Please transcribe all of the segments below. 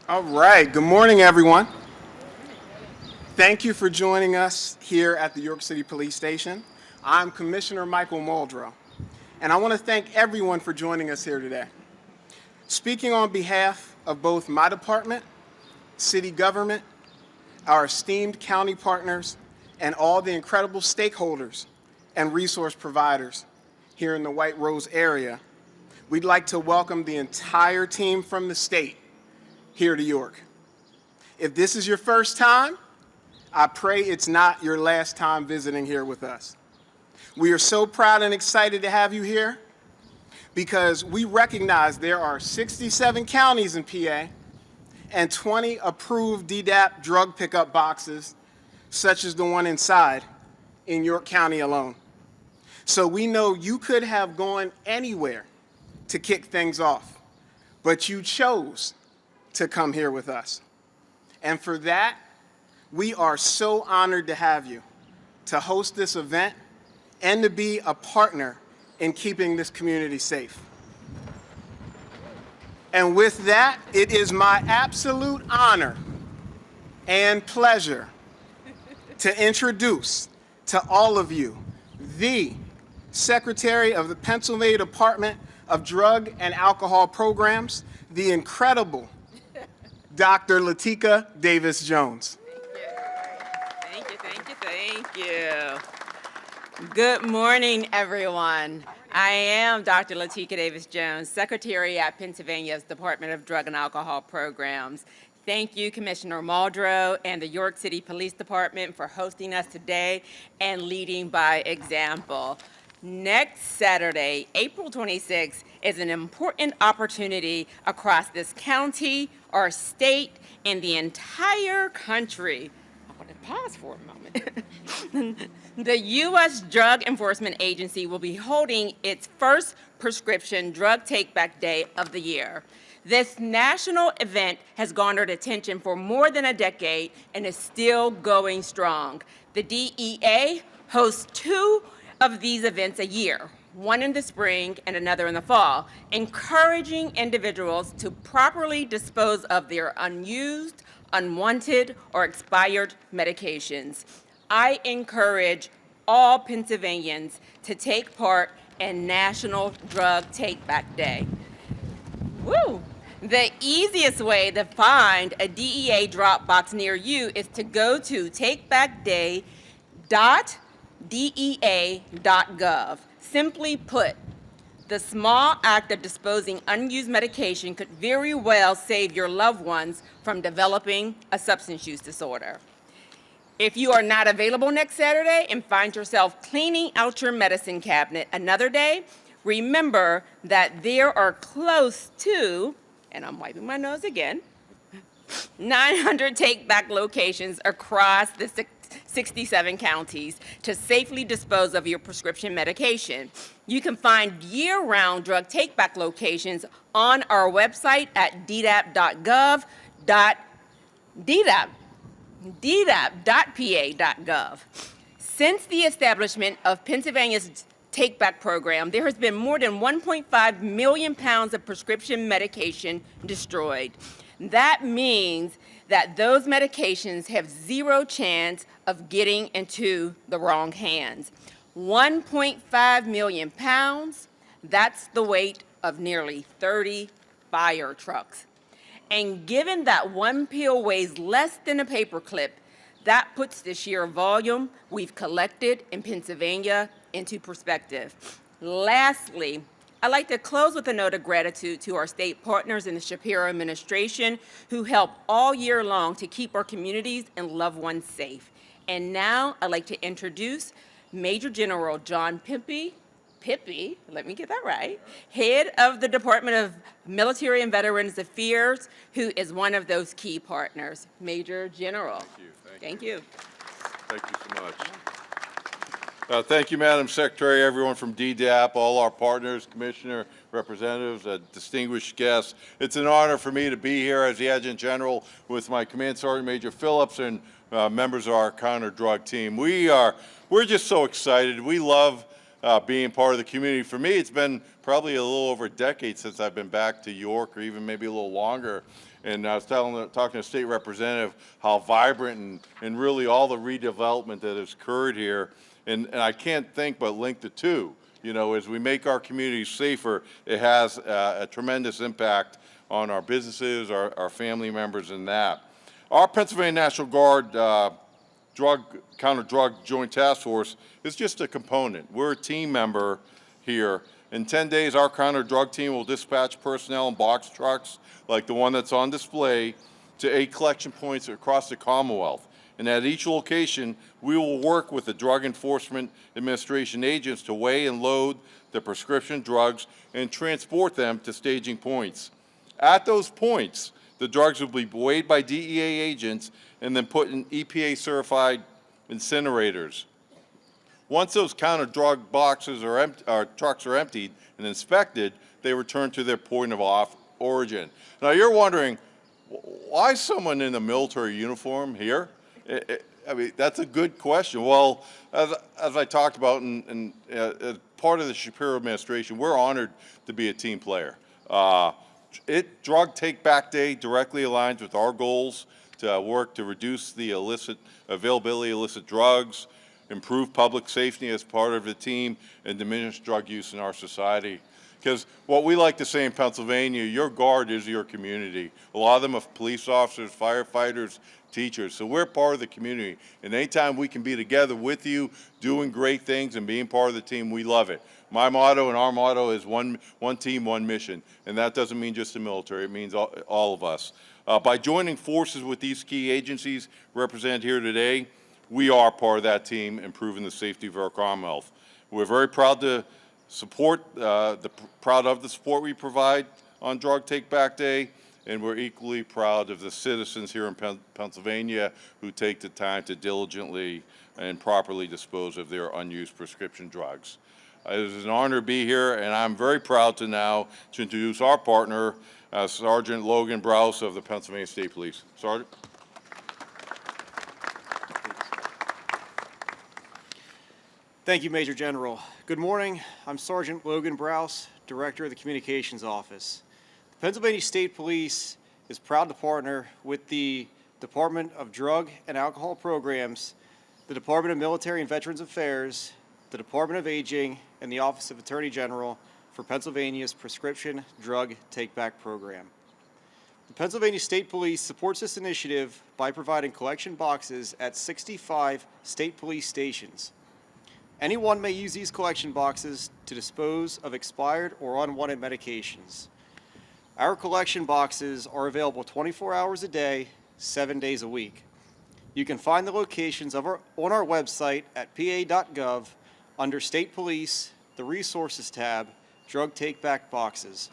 All right, good morning, everyone. Thank you for joining us here at the York City Police Station. I'm Commissioner Michael Muldrow, and I want to thank everyone for joining us here today. Speaking on behalf of both my department, city government, our esteemed county partners, and all the incredible stakeholders and resource providers here in the White Rose area, we'd like to welcome the entire team from the state here to York. If this is your first time, I pray it's not your last time visiting here with us. We are so proud and excited to have you here because we recognize there are 67 counties in PA and 20 approved DDAP drug pickup boxes, such as the one inside, in York County alone. So we know you could have gone anywhere to kick things off, but you chose to come here with us. And for that, we are so honored to have you to host this event and to be a partner in keeping this community safe. And with that, it is my absolute honor and pleasure to introduce to all of you the Secretary of the Pennsylvania Department of Drug and Alcohol Programs, the incredible Dr. Latika Davis-Jones. Thank you. Good morning, everyone. I am Dr. Latika Davis-Jones, Secretary at Pennsylvania's Department of Drug and Alcohol Programs. Thank you, Commissioner Muldrow and the York City Police Department for hosting us today and leading by example. Next Saturday, April 26th, is an important opportunity across this county, our state, and the entire country. I want to pause for a moment. The U.S. Drug Enforcement Agency will be holding its first prescription drug take-back day of the year. This national event has garnered attention for more than a decade and is still going strong. The DEA hosts two of these events a year, one in the spring and another in the fall, encouraging individuals to properly dispose of their unused, unwanted, or expired medications. I encourage all Pennsylvanians to take part in National Drug Take-Back Day. Woo! The easiest way to find a DEA drop box near you is to go to takebackday.dea.gov. Simply put, the small act of disposing unused medication could very well save your loved ones from developing a substance use disorder. If you are not available next Saturday and find yourself cleaning out your medicine cabinet another day, remember that there are close to, and I'm wiping my nose again, 900 take-back locations across the 67 counties to safely dispose of your prescription medication. You can find year-round drug take-back locations on our website at ddap.pa.gov. Since the establishment of Pennsylvania's take-back program, there has been more than 1.5 million pounds of prescription medication destroyed. That means that those medications have zero chance of getting into the wrong hands. 1.5 million pounds, that's the weight of nearly 30 fire trucks. And given that one pill weighs less than a paperclip, that puts the sheer volume we've collected in Pennsylvania into perspective. Lastly, I'd like to close with a note of gratitude to our state partners in the Shapiro administration who help all year long to keep our communities and loved ones safe. And now I'd like to introduce Major General John Pippy, let me get that right, head of the Department of Military and Veterans Affairs, who is one of those key partners. Major General. Thank you. Thank you. Thank you so much. Thank you, Madam Secretary, everyone from DDAP, all our partners, Commissioner, representatives, distinguished guests. It's an honor for me to be here as the Adjutant General with my Command Sergeant Major Phillips and members of our counter-drug team. We're just so excited. We love being part of the community. For me, it's been probably a little over a decade since I've been back to York, or even maybe a little longer. And I was talking to State Representative how vibrant and really all the redevelopment that has occurred here. And I can't think but link the two. You know, as we make our communities safer, it has a tremendous impact on our businesses, our family members, and that. Our Pennsylvania National Guard Counter-Drug Joint Task Force is just a component. We're a team member here. In 10 days, our counter-drug team will dispatch personnel in box trucks like the one that's on display to 8 collection points across the Commonwealth. And at each location, we will work with the Drug Enforcement Administration agents to weigh and load the prescription drugs and transport them to staging points. At those points, the drugs will be weighed by DEA agents and then put in EPA-certified incinerators. Once those counter-drug boxes or trucks are emptied and inspected, they return to their point of origin. Now you're wondering, why someone in a military uniform here? I mean, that's a good question. Well, as I talked about, as part of the Shapiro administration, we're honored to be a team player. Drug Take Back Day directly aligns with our goals to work to reduce the availability of illicit drugs, improve public safety as part of the team, and diminish drug use in our society. Because what we like to say in Pennsylvania, your guard is your community. A lot of them are police officers, firefighters, teachers. So we're part of the community. And anytime we can be together with you, doing great things and being part of the team, we love it. My motto and our motto is one team, one mission. And that doesn't mean just the military, it means all of us. By joining forces with these key agencies represented here today, we are part of that team improving the safety of our Commonwealth. We're very proud to support, proud of the support we provide on Drug Take Back Day, and we're equally proud of the citizens here in Pennsylvania who take the time to diligently and properly dispose of their unused prescription drugs. It is an honor to be here, and I'm very proud to now to introduce our partner, Sergeant Logan Browse of the Pennsylvania State Police. Sergeant. Thank you, Major General. Good morning. I'm Sergeant Logan Browse, Director of the Communications Office. The Pennsylvania State Police is proud to partner with the Department of Drug and Alcohol Programs, the Department of Military and Veterans Affairs, the Department of Aging, and the Office of Attorney General for Pennsylvania's Prescription Drug Take-Back Program. The Pennsylvania State Police supports this initiative by providing collection boxes at 65 state police stations. Anyone may use these collection boxes to dispose of expired or unwanted medications. Our collection boxes are available 24 hours a day, 7 days a week. You can find the locations on our website at pa.gov under State Police, the Resources tab, Drug Take-Back Boxes.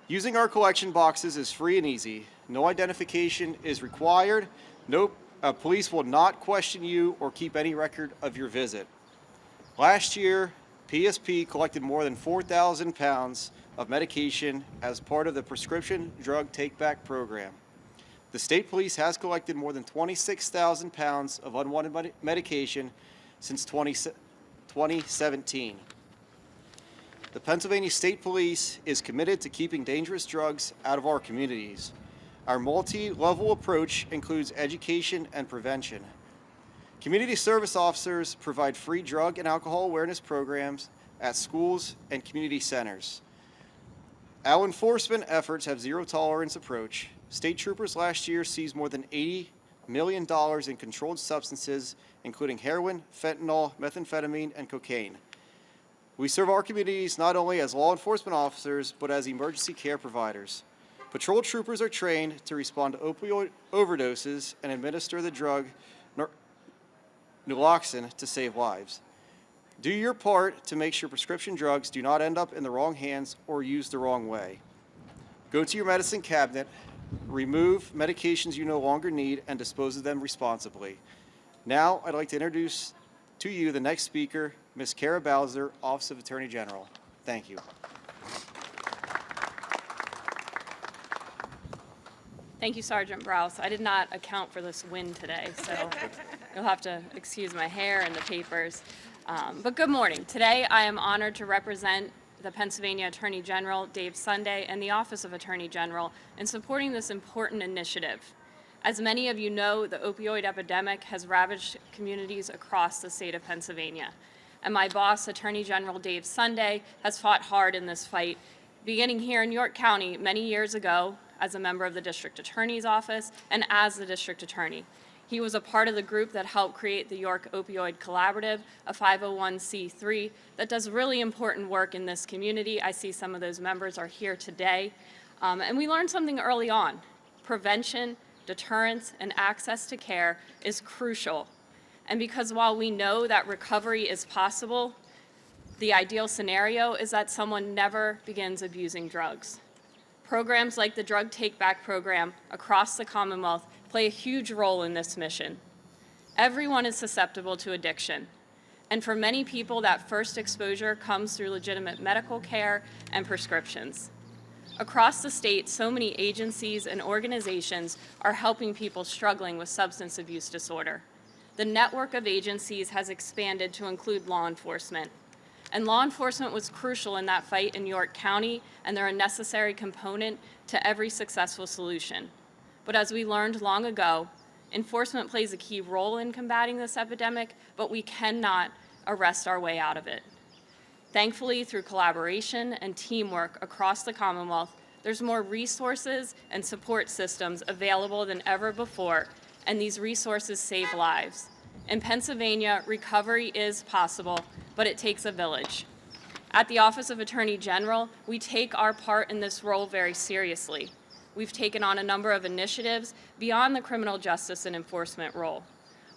Using our collection boxes is free and easy. No identification is required. Police will not question you or keep any record of your visit. Last year, PSP collected more than 4,000 pounds of medication as part of the Prescription Drug Take-Back Program. The State Police has collected more than 26,000 pounds of unwanted medication since 2017. The Pennsylvania State Police is committed to keeping dangerous drugs out of our communities. Our multi-level approach includes education and prevention. Community service officers provide free drug and alcohol awareness programs at schools and community centers. Our enforcement efforts have zero-tolerance approach. State troopers last year seized more than $80 million in controlled substances, including heroin, fentanyl, methamphetamine, and cocaine. We serve our communities not only as law enforcement officers, but as emergency care providers. Patrol troopers are trained to respond to opioid overdoses and administer the drug naloxone to save lives. Do your part to make sure prescription drugs do not end up in the wrong hands or used the wrong way. Go to your medicine cabinet, remove medications you no longer need, and dispose of them responsibly. Now, I'd like to introduce to you the next speaker, Ms. Kara Bowser, Office of Attorney General. Thank you. Thank you, Sergeant Browse. I did not account for this win today, so you'll have to excuse my hair and the papers. But good morning. Today, I am honored to represent the Pennsylvania Attorney General, Dave Sunday, and the Office of Attorney General in supporting this important initiative. As many of you know, the opioid epidemic has ravaged communities across the state of Pennsylvania. And my boss, Attorney General Dave Sunday, has fought hard in this fight, beginning here in York County many years ago as a member of the District Attorney's Office and as the District Attorney. He was a part of the group that helped create the York Opioid Collaborative, a 501c3 that does really important work in this community. I see some of those members are here today. And we learned something early on. Prevention, deterrence, and access to care is crucial. And because while we know that recovery is possible, the ideal scenario is that someone never begins abusing drugs. Programs like the Drug Take Back program across the Commonwealth play a huge role in this mission. Everyone is susceptible to addiction. And for many people, that first exposure comes through legitimate medical care and prescriptions. Across the state, so many agencies and organizations are helping people struggling with substance abuse disorder. The network of agencies has expanded to include law enforcement. And law enforcement was crucial in that fight in York County, and they're a necessary component to every successful solution. But as we learned long ago, enforcement plays a key role in combating this epidemic, but we cannot arrest our way out of it. Thankfully, through collaboration and teamwork across the Commonwealth, there's more resources and support systems available than ever before, and these resources save lives. In Pennsylvania, recovery is possible, but it takes a village. At the Office of Attorney General, we take our part in this role very seriously. We've taken on a number of initiatives beyond the criminal justice and enforcement role.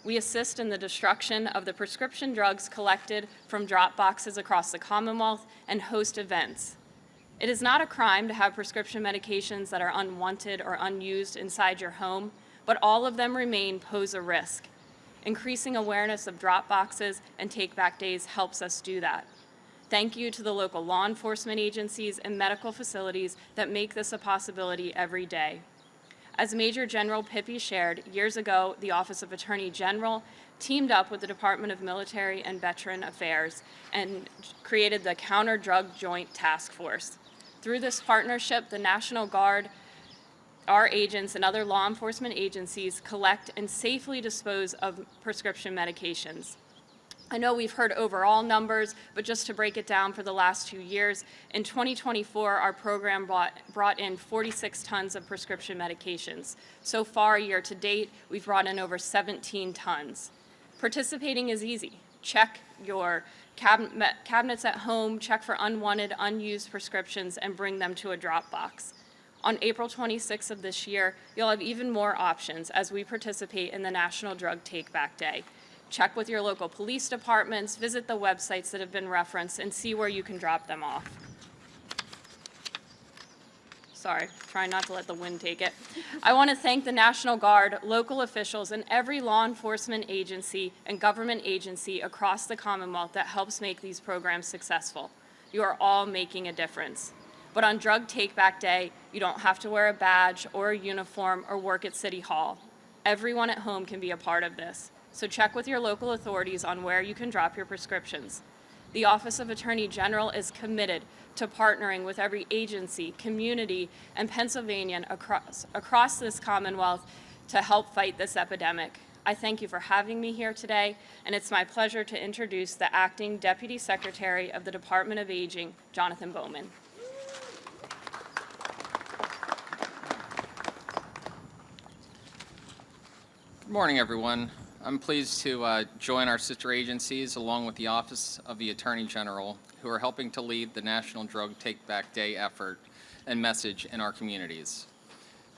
We assist in the destruction of the prescription drugs collected from drop boxes across the Commonwealth and host events. It is not a crime to have prescription medications that are unwanted or unused inside your home, but all of them pose a risk. Increasing awareness of drop boxes and take-back days helps us do that. Thank you to the local law enforcement agencies and medical facilities that make this a possibility every day. As Major General Pippy shared, years ago, the Office of Attorney General teamed up with the Department of Military and Veteran Affairs and created the Counter Drug Joint Task Force. Through this partnership, the National Guard, our agents, and other law enforcement agencies collect and safely dispose of prescription medications. I know we've heard overall numbers, but just to break it down for the last 2 years, in 2024, our program brought in 46 tons of prescription medications. So far, year to date, we've brought in over 17 tons. Participating is easy. Check your cabinets at home, check for unwanted, unused prescriptions, and bring them to a drop box. On April 26th of this year, you'll have even more options as we participate in the National Drug Take Back Day. Check with your local police departments, visit the websites that have been referenced, and see where you can drop them off. Sorry, trying not to let the wind take it. I want to thank the National Guard, local officials, and every law enforcement agency and government agency across the Commonwealth that helps make these programs successful. You are all making a difference. But on Drug Take Back Day, you don't have to wear a badge or a uniform or work at City Hall. Everyone at home can be a part of this. So check with your local authorities on where you can drop your prescriptions. The Office of Attorney General is committed to partnering with every agency, community, and Pennsylvanian across this Commonwealth to help fight this epidemic. I thank you for having me here today, and it's my pleasure to introduce the Acting Deputy Secretary of the Department of Aging, Jonathan Bowman. Good morning, everyone. I'm pleased to join our sister agencies along with the Office of the Attorney General, who are helping to lead the National Drug Take Back Day effort and message in our communities.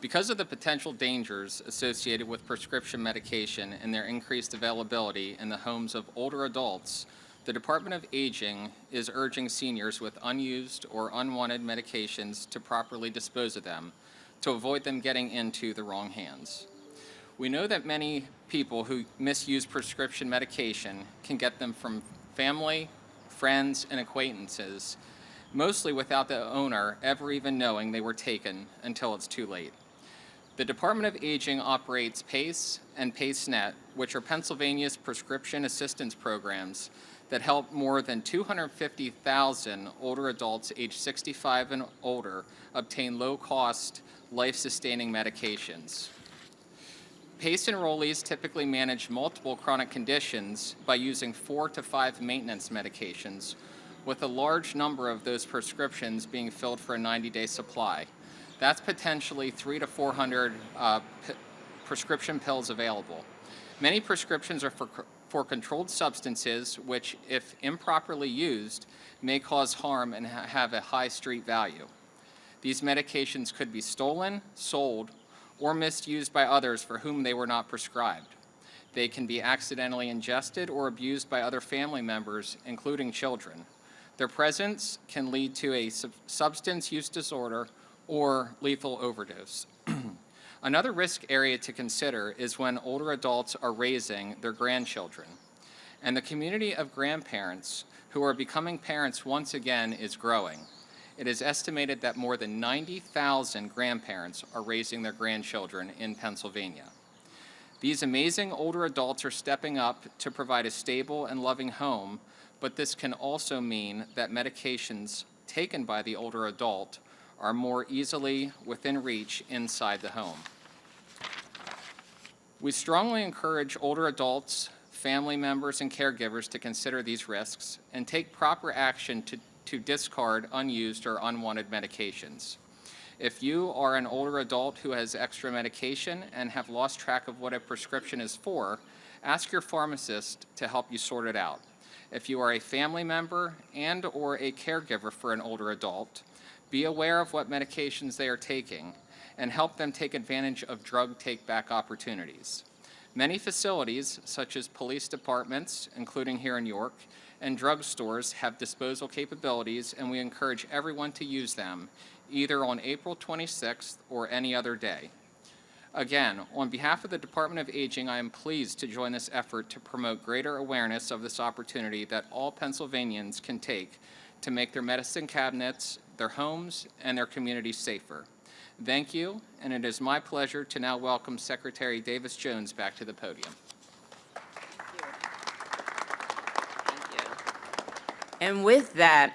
Because of the potential dangers associated with prescription medication and their increased availability in the homes of older adults, the Department of Aging is urging seniors with unused or unwanted medications to properly dispose of them to avoid them getting into the wrong hands. We know that many people who misuse prescription medication can get them from family, friends, and acquaintances, mostly without the owner ever even knowing they were taken until it's too late. The Department of Aging operates PACE and PACE-NET, which are Pennsylvania's prescription assistance programs that help more than 250,000 older adults aged 65 and older obtain low-cost, life-sustaining medications. PACE enrollees typically manage multiple chronic conditions by using 4 to 5 maintenance medications, with a large number of those prescriptions being filled for a 90-day supply. That's potentially 300 to 400 prescription pills available. Many prescriptions are for controlled substances, which, if improperly used, may cause harm and have a high street value. These medications could be stolen, sold, or misused by others for whom they were not prescribed. They can be accidentally ingested or abused by other family members, including children. Their presence can lead to a substance use disorder or lethal overdose. Another risk area to consider is when older adults are raising their grandchildren. And the community of grandparents who are becoming parents once again is growing. It is estimated that more than 90,000 grandparents are raising their grandchildren in Pennsylvania. These amazing older adults are stepping up to provide a stable and loving home, but this can also mean that medications taken by the older adult are more easily within reach inside the home. We strongly encourage older adults, family members, and caregivers to consider these risks and take proper action to discard unused or unwanted medications. If you are an older adult who has extra medication and have lost track of what a prescription is for, ask your pharmacist to help you sort it out. If you are a family member and or a caregiver for an older adult, be aware of what medications they are taking and help them take advantage of drug take-back opportunities. Many facilities, such as police departments, including here in York, and drugstores have disposal capabilities, and we encourage everyone to use them, either on April 26th or any other day. Again, on behalf of the Department of Aging, I am pleased to join this effort to promote greater awareness of this opportunity that all Pennsylvanians can take to make their medicine cabinets, their homes, and their communities safer. Thank you, and it is my pleasure to now welcome Secretary Davis Jones back to the podium. And with that,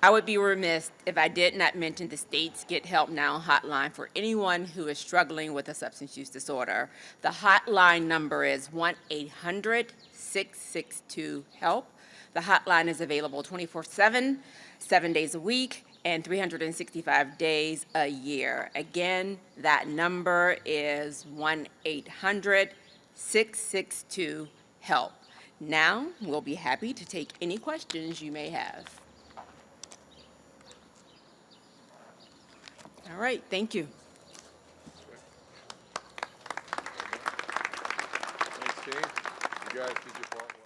I would be remiss if I did not mention the state's Get Help Now hotline for anyone who is struggling with a substance use disorder. The hotline number is 1-800-662-HELP. The hotline is available 24/7, 7 days a week, and 365 days a year. Again, that number is 1-800-662-HELP. Now, we'll be happy to take any questions you may have. All right, thank you. Thanks, team. You guys did your part.